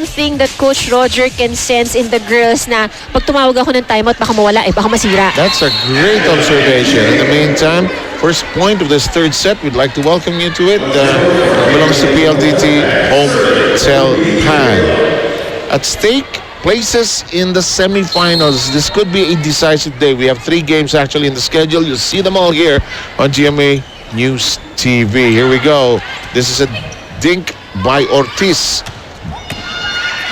something that Coach Roger can sense in the girls na pag tumawag ako ng timeout, baka mawala, baka masira. That's a great observation. In the meantime, first point of this third set, we'd like to welcome you to it. Belongs to PLDT Home Tel Pan. At stake, places in the semifinals. This could be a decisive day. We have 3 games actually in the schedule. You'll see them all here on GMA News TV. Here we go. This is a dink by Ortiz.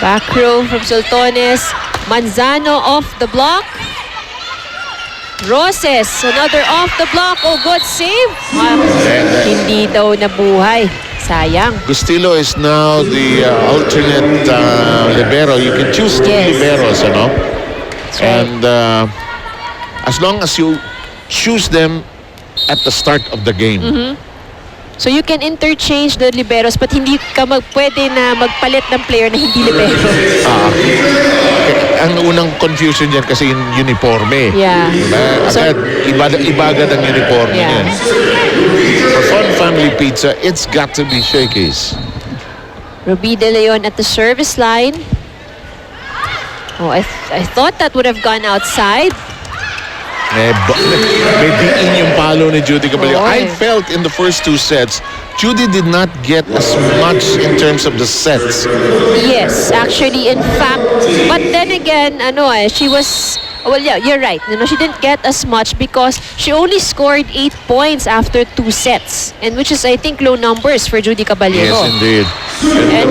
Back row from Soltones. Manzano off the block. Roses, another off the block. Oh, good save. Hindi daw nabuhay. Sayang. Gustillo is now the alternate libero. You can choose 2 liberos, you know. That's right. And as long as you choose them at the start of the game. So you can interchange the liberos but hindi ka pwede na magpalit ng player na hindi libero. Ang unang confusion dyan kasi yung uniforme. Yeah. Agad, ibagad ang uniforme yan. For Fun Family Pizza, it's got to be Shakey's. Ruby De Leon at the service line. Oh, I thought that would have gone outside. May diin yung palo ni Judy Caballero. I felt in the first 2 sets, Judy did not get as much in terms of the sets. Yes, actually, in fact. But then again, she was... Well, yeah, you're right. She didn't get as much because she only scored 8 points after 2 sets. And which is, I think, low numbers for Judy Caballero. Yes, indeed. And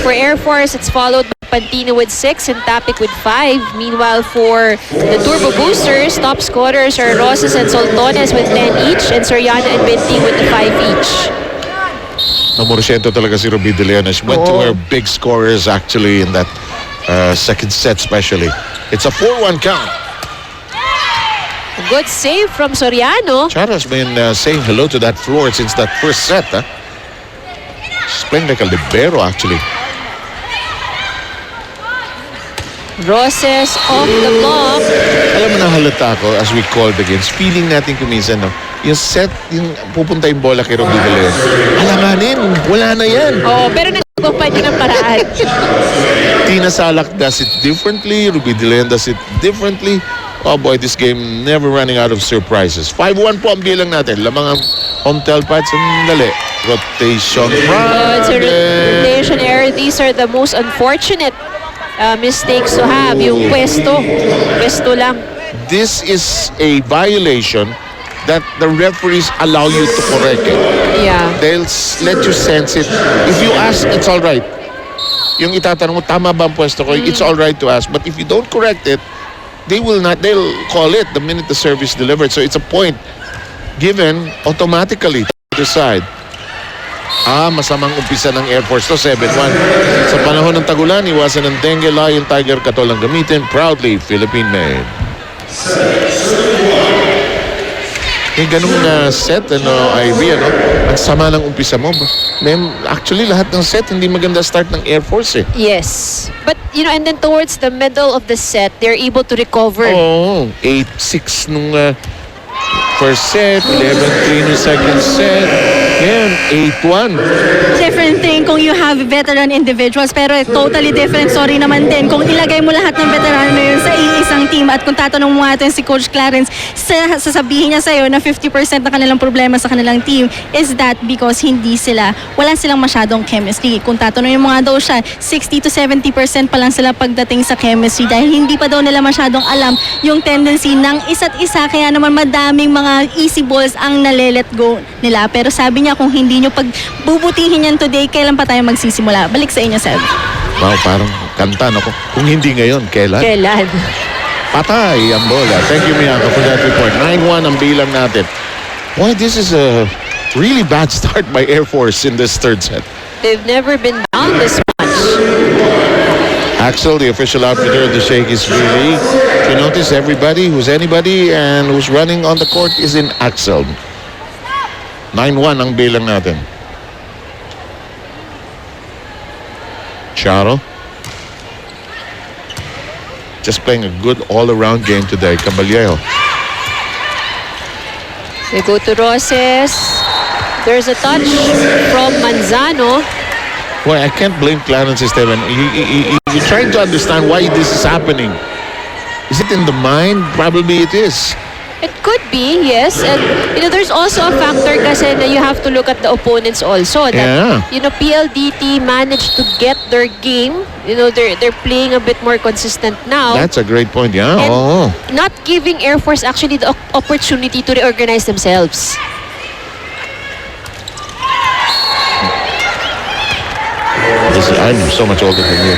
for Air Force, it's followed by Pantino with 6 and Tapik with 5. Meanwhile, for the Turbo Boosters, top scorers are Rosas and Soltones with 10 each and Soriana and Binting with the 5 each. Namorsyento talaga si Ruby De Leon. She went to her big scorers actually in that second set especially. It's a 4-1 count. A good save from Soriano. Chara's been saying hello to that floor since that first set. She's playing like a libero actually. Roses off the block. Alam mo na halata ako as we call the games. Feeling natin kuminsan, no? Yung set, yung pupunta yung bola kay Ruby De Leon. Alanganin, wala na yan. Pero nagagawa pa niya ng paraan. Tina Salak does it differently. Ruby De Leon does it differently. Oh boy, this game never running out of surprises. 5-1 po ang bilang natin. Lamang ang home tail pads. Sandali. Rotation front. It's a rotation error. These are the most unfortunate mistakes to have. Yung pwesto lang. This is a violation that the referees allow you to correct it. Yeah. They'll let you sense it. If you ask, it's all right. Yung itatanong mo, tama ba ang pwesto ko? It's all right to ask. But if you don't correct it, they'll call it the minute the service delivered. So it's a point given automatically to the side. Masamang umpisa ng Air Force to 7-1. Sa panahon ng tagulan, iwasan ng dengue, Lion, Tiger, Katol ang gamitin. Proudly Philippine made. Ganung set, Ivy, ang sama ng umpisa mo. Actually, lahat ng set, hindi maganda start ng Air Force eh. Yes. But, and then towards the middle of the set, they're able to recover. 8-6 nung first set, 11-3 nung second set. Yan, 8-1. Different thing kung you have veteran individuals, pero totally different story naman din kung ilagay mo lahat ng veteran na yun sa iisang team at kung tatanong mo natin si Coach Clarence, sasabihin niya sa'yo na 50% na kanilang problema sa kanilang team is that because wala silang masyadong chemistry. Kung tatanungin mo nga daw siya, 60 to 70% pa lang sila pagdating sa chemistry dahil hindi pa daw nila masyadong alam yung tendency ng isa't isa, kaya naman madaming mga easy balls ang nale-let go nila. Pero sabi niya, kung hindi nyo pagbubutihin yan today, kailan pa tayo magsisimula? Balik sa inyo, Seb. Wow, parang kanta, no? Kung hindi ngayon, kailan? Kailan? Patay ang bola. Thank you, Miyaka, for that report. 9-1 ang bilang natin. Boy, this is a really bad start by Air Force in this third set. They've never been down this much. Axel, the official outfitter of the Shakey's really. If you notice, everybody who's anybody and who's running on the court is in Axel. 9-1 ang bilang natin. Charo. Just playing a good all-around game today. Caballero. They go to Roses. There's a touch from Manzano. Boy, I can't blame Clarence Esteban. You're trying to understand why this is happening. Is it in the mind? Probably it is. It could be, yes. And, there's also a factor kasi na you have to look at the opponents also. That, PLDT managed to get their game. They're playing a bit more consistent now. That's a great point, yeah. And not giving Air Force actually the opportunity to reorganize themselves. I'm so much older than you.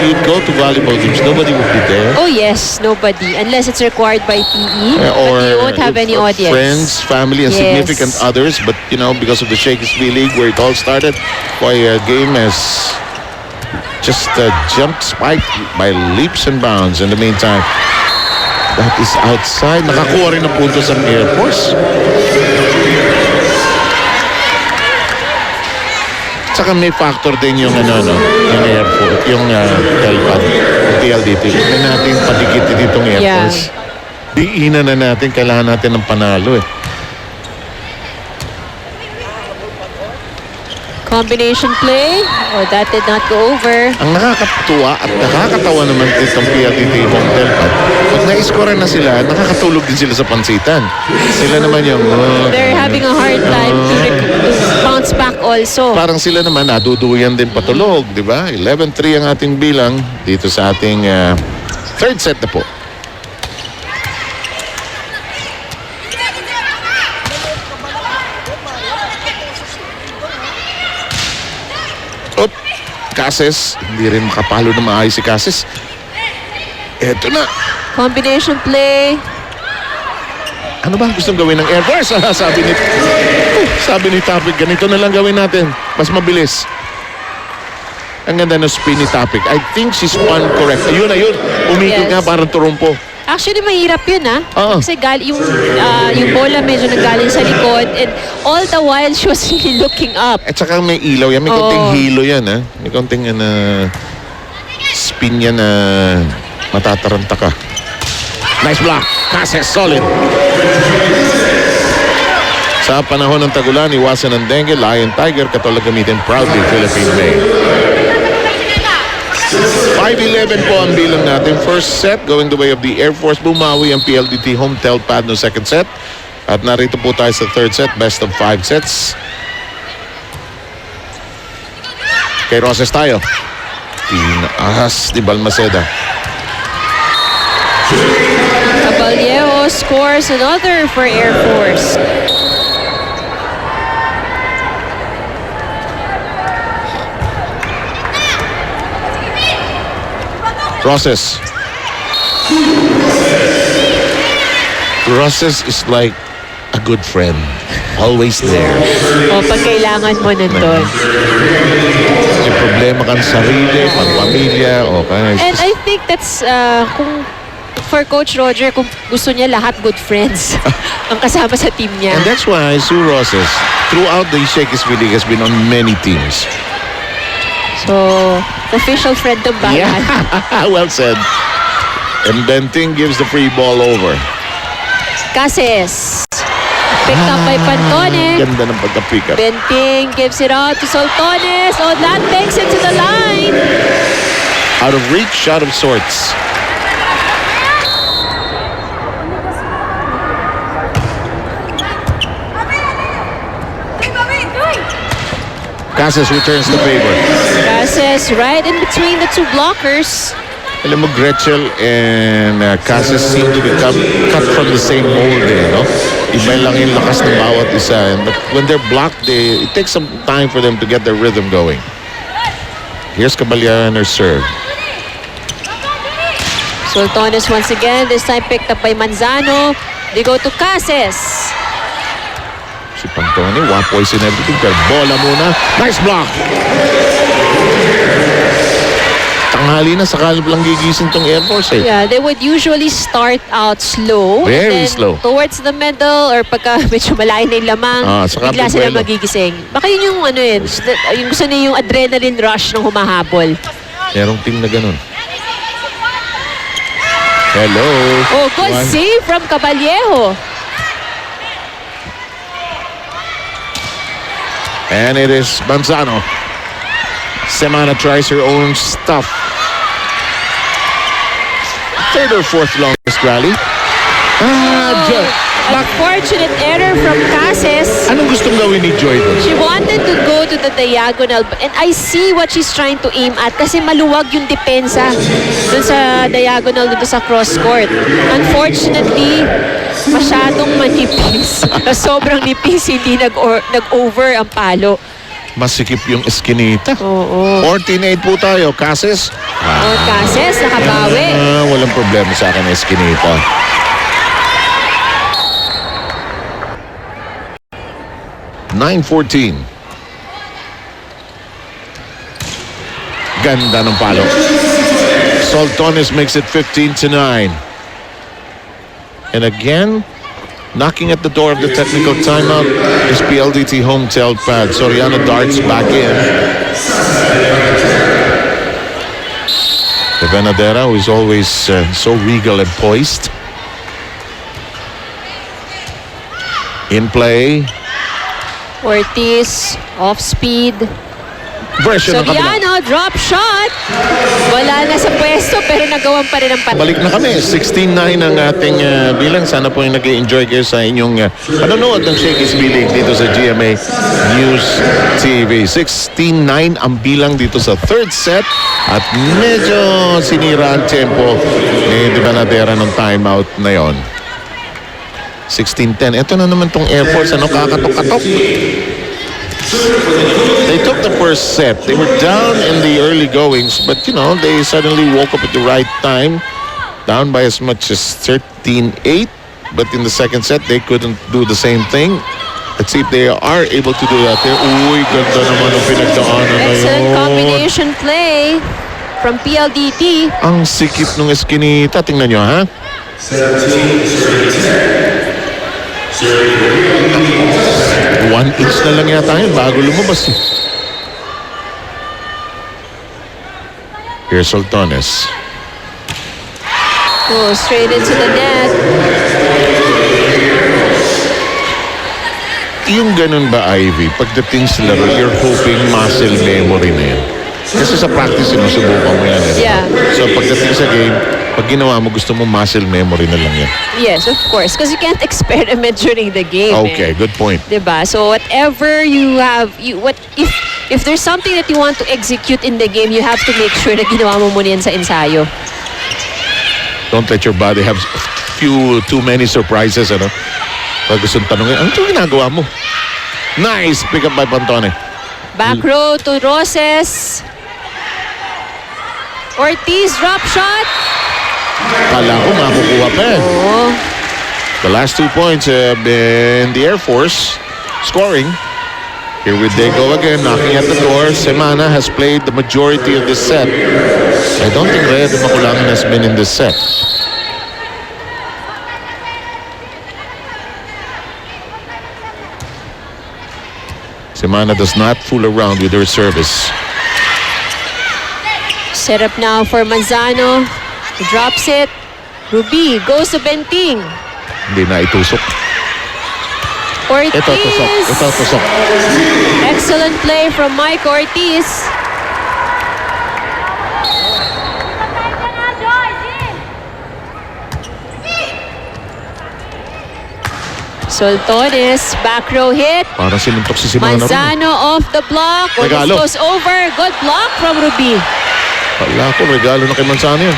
You'd go to volleyball games, nobody would be there. Oh yes, nobody. Unless it's required by PE. Or but you won't have any audience. Friends, family, and significant others. But, because of the Shakey League where it all started, boy, a game has just jumped, spiked by leaps and bounds. In the meantime, that is outside. Nakakuha rin ng puntos ang Air Force. Saka may factor din yung yung Air Force, yung Telpad, yung PLDT. Huwag na natin padikit ditong Air Force. Diinan na natin, kailangan natin ng panalo eh. Combination play. Oh, that did not go over. Ang nakakatuwa at nakakatawa naman itong PLDT home Telpad. Pag na-score na sila, nakakatulog din sila sa pansitan. Sila naman yung... They're having a hard time to bounce back also. Parang sila naman naduduyan din patulog, di ba? 11-3 ang ating bilang dito sa ating third set na po. Cases, hindi rin makapalo na maayos si Cases. Eto na. Combination play. Ano ba gustong gawin ng Air Force? sabi ni Topic, ganito na lang gawin natin. Mas mabilis. Ang ganda ng spin ni Topic. I think she spun correct. Ayun. Umikot nga parang turumpo. Actually, mahirap yun Oo. Kasi yung bola medyo nanggaling sa likod and all the while she was really looking up. At saka may ilaw yan. May konting hilo yan. May konting spin yan na matataranta ka. Nice block. Cases, solid. Sa panahon ng tagulan, iwasan ng dengue, Lion Tiger, katulad gamitin proudly Philippine made. 5-11 po ang bilang natin. First set going the way of the Air Force. Bumawi ang PLDT home Telpad no second set. At narito po tayo sa third set. Best of 5 sets. Kay Roses tayo. Tinaas ni Balmaceda. Caballero scores another for Air Force. Roses. Roses is like a good friend. Always there. Pag kailangan mo nandun. May problema kang sarili, pang-pamilya, okay. And I think that's kung for Coach Roger, kung gusto niya lahat good friends ang kasama sa team niya. And that's why Sue Roses, throughout the Shakey League, has been on many teams. So, official friend ng bayan. Yeah, well said. And Benting gives the free ball over. Cases. Picked up by Pantone. Ganda ng pagka-pick up. Benting gives it out to Soltones. Oh, that takes it to the line. Out of reach, out of sorts. Cases returns the favor. Cases right in between the two blockers. Alam mo, Gretchel and Cases seem to become cut from the same mold, Iba lang yung lakas ng bawat isa. But when they're blocked, it takes some time for them to get their rhythm going. Here's Caballero and her serve. Soltones once again, this time picked up by Manzano. They go to Cases. Si Pantone, wapoys and everything, pero bola muna. Nice block! Tanghali na, sakali lang gigising tong Air Force Yeah, they would usually start out slow. Very and then slow. Towards the middle or pagka medyo malayo na yung lamang, saka bigla sila bubuelo. magigising. Baka yun yung yung gusto niya yung adrenaline rush ng humahabol. Merong team na ganun. Hello. Oh, good save from Caballero. And it is Manzano. Semana tries her own stuff. Third or fourth longest rally. Unfortunate error from Cases. Anong gustong gawin ni Joy doon? She wanted to go to the diagonal, and I see what she's trying to aim at kasi maluwag yung depensa dun sa diagonal dun sa cross court. Unfortunately, masyadong manipis. Sobrang nipis, hindi nag-over ang palo. Masikip yung eskinita. Oo. 14-8 po tayo. Cases? Cases, nakabawi. Walang problema sa akin eskinita. 9-14. Ganda ng palo. Soltones makes it 15-9. And again, knocking at the door of the technical timeout is PLDT home tail pad. Soriano darts back in. The Venadera, who is always so regal and poised. In play. Ortiz, off speed. Version ng kabila. Soriano, drop shot. Wala na sa pwesto pero nagawan pa rin ang patay. Balik na kami. 16-9 ang ating bilang. Sana po yung nag-enjoy kayo sa inyong panonood ng Shakey's Bilig dito sa GMA News TV. 16-9 ang bilang dito sa third set at medyo sinira ang tempo ni Di Banadera ng timeout na yon. 16-10. Ito na naman tong Air Force. Ano, kakatok-katok. They took the first set. They were down in the early goings, but you know, they suddenly woke up at the right time. Down by as much as 13-8. But in the second set, they couldn't do the same thing. Let's see if they are able to do that. Uy, ganda naman ang pinagdaanan na yun. Excellent combination play from PLDT. Ang sikip ng eskinita. Tingnan nyo, ha? 1 inch na lang yata yun bago lumabas. Here's Soltones. Oh, straight into the net. Yung ganun ba, Ivy? Pagdating sa laro, you're hoping muscle memory na yan. Kasi sa practice, sinusubukan mo yan. Yeah. So pagdating sa game, pag ginawa mo, gusto mo muscle memory na lang yan. Yes, of course. Because you can't experiment during the game. Okay, good point. Diba? So whatever you have, if there's something that you want to execute in the game, you have to make sure na ginawa mo muna yan sa ensayo. Don't let your body have too many surprises, ano? Pag gusto tanongin, ano ito ginagawa mo? Nice pick up by Pantone. Back row to Roses. Ortiz, drop shot. Kala ko makukuha pa eh. Oh. The last 2 points in the Air Force scoring. Here they go again, knocking at the door. Semana has played the majority of this set. I don't think Rhea de Maculangan has been in this set. Semana does not fool around with her service. Set up now for Manzano. He drops it. Ruby goes to Benting. Hindi na itusok. Ortiz. Ito tusok. Excellent play from Mike Ortiz. Soltones, back row hit. Parang sinuntok si Semana. Manzano off the block. Ortiz Regalo. goes over. Good block from Ruby. Wala ko, regalo na kay Manzano yun.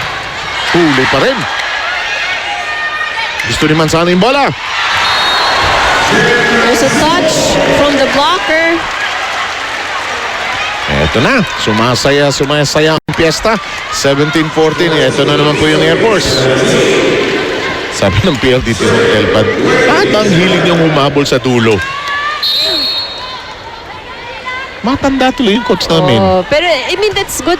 Huli pa rin. Gusto ni Manzano yung bola. There's a touch from the blocker. Eto na, sumasaya ang piyesta. 17-14, eto na naman po yung Air Force. Sabi ng PLDT Hotel Pad, bakit ang hilig niyong humabol sa dulo? Matanda tuloy yung coach namin. Oh, pero I mean that's good.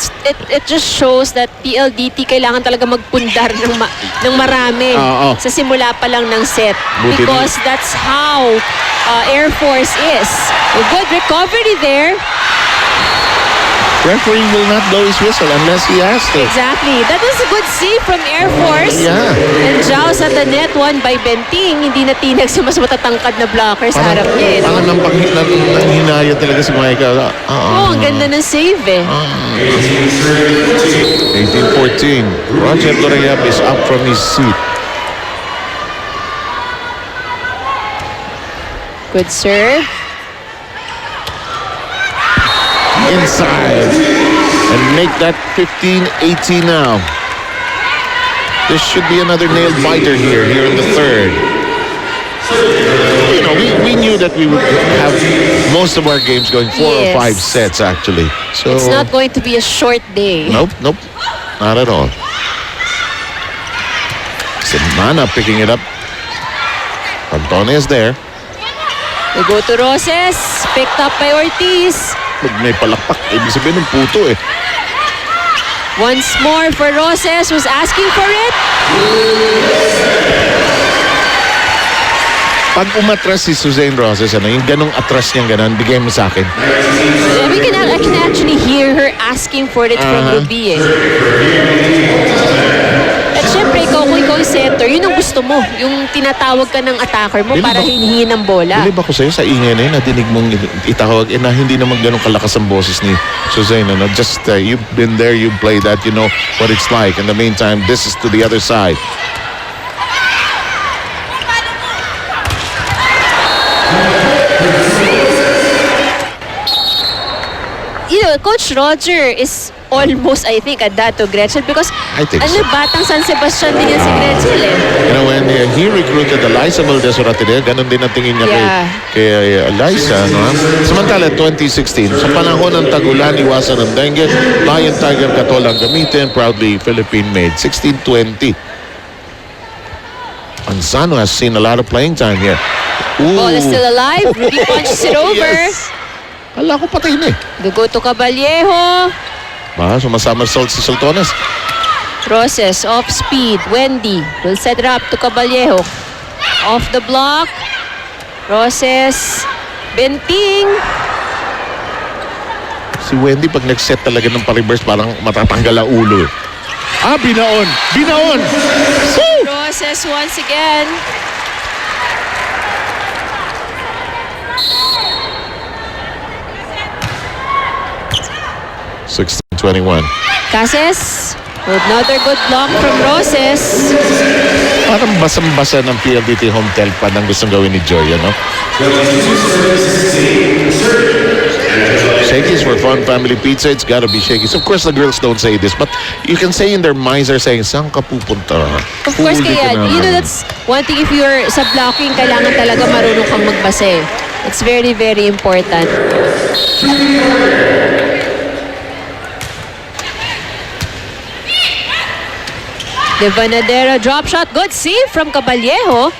It just shows that PLDT kailangan talaga magpundar ng marami sa simula pa lang ng set. Buti Because that's how Air Force is. A good recovery there. referee will not blow his whistle unless he has to. Exactly. That was a good save from Air Force. Yeah. And Jaws at the net, won by Benting. Hindi natinag sa mas matatangkad na blocker sa harap niya. No? Parang nanghinaya talaga si Michael. Ang ganda ng save eh. 18-14. Roger Lorayap is up from his seat. Good serve. Inside. And make that 15-18 now. This should be another nail biter here in the third. You know, we knew that we would have most of our games going 4 or 5 sets actually. So It's not going to be a short day. Nope, not at all. Semana picking it up. Antonio is there. We go to Roses. Picked up by Ortiz. Pag may palakpak, ibig sabihin ng puto eh. Once more for Roses, who's asking for it. Pag umatras si Suzanne Roses, yung ganong atras niyang ganon, bigay mo sa akin. I can actually hear her asking for it from Ruby eh. At syempre, ikaw yung setter, yun ang gusto mo. Yung tinatawag ka ng attacker mo para hinihingi ng bola. Bilib ako sa'yo sa ingay na yun, nadinig mong itawag, na hindi naman ganong kalakas ang boses ni Suzanne. Just, you've been there, you've played that, you know what it's like. In the meantime, this is to the other side. You know, Coach Roger is almost, I think, at that to Gretchen because I think so. batang San Sebastian din yan si Gretchen eh. You know, when he recruited Eliza Valdez Oratere, ganun din ang tingin niya kay Eliza. No? Samantala, 2016, sa panahon ng tagulan, iwasan ng dengue, Bayan Tiger Katol ang gamitin, proudly Philippine made, 16-20. Manzano has seen a lot of playing time here. Ball is still alive. Ruby punches it over. Yes. Ala ko patay na eh. They go to Caballejo. Sumasomersault si Sultones. Roses off speed. Wendy will set it up to Caballejo. Off the block. Roses. Benting. Si Wendy pag nag-set talaga ng pa-reverse parang matatanggal ang ulo eh. Binaon! Binaon! Roses once again. (16-21). Cases. Another good block from Roses. Parang basang-basa ng PLDT home telpad ang gustong gawin ni Joy, no? Shakey's for fun family pizza. It's gotta be Shakey's. Of course, the girls don't say this, but you can say in their minds are saying, saan ka pupunta? Of course, kaya, you know, that's one thing if you're sa blocking, kailangan talaga marunong kang magbase. It's very, very important. De Vanadera drop shot. Good save from Caballejo.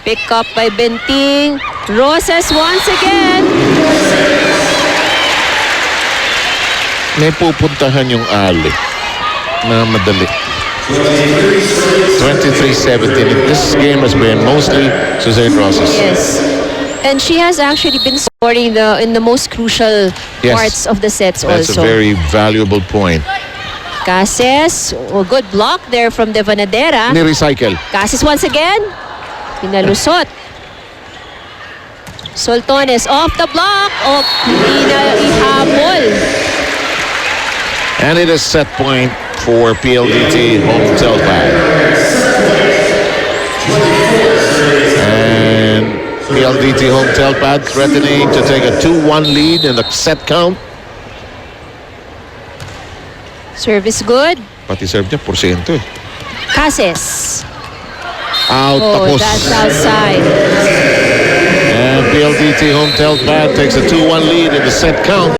Pick up by Benting. Roses once again. May pupuntahan yung ali na madali. 23-17. This game has been mostly Suzanne Roses. Yes. And she has actually been scoring in the most crucial parts of the sets also. That's a very valuable point. Cases, good block there from De Vanadera. Ni-recycle. Cases once again. Pinalusot. Soltones off the block. Hindi na ihabol. And it is set point for PLDT home telpad. And PLDT home telpad threatening to take a 2-1 lead in the set count. Service good. Pati serve niya, porsyento eh. Cases. Out, tapos. That's outside. And PLDT home telpad takes a 2-1 lead in the set count.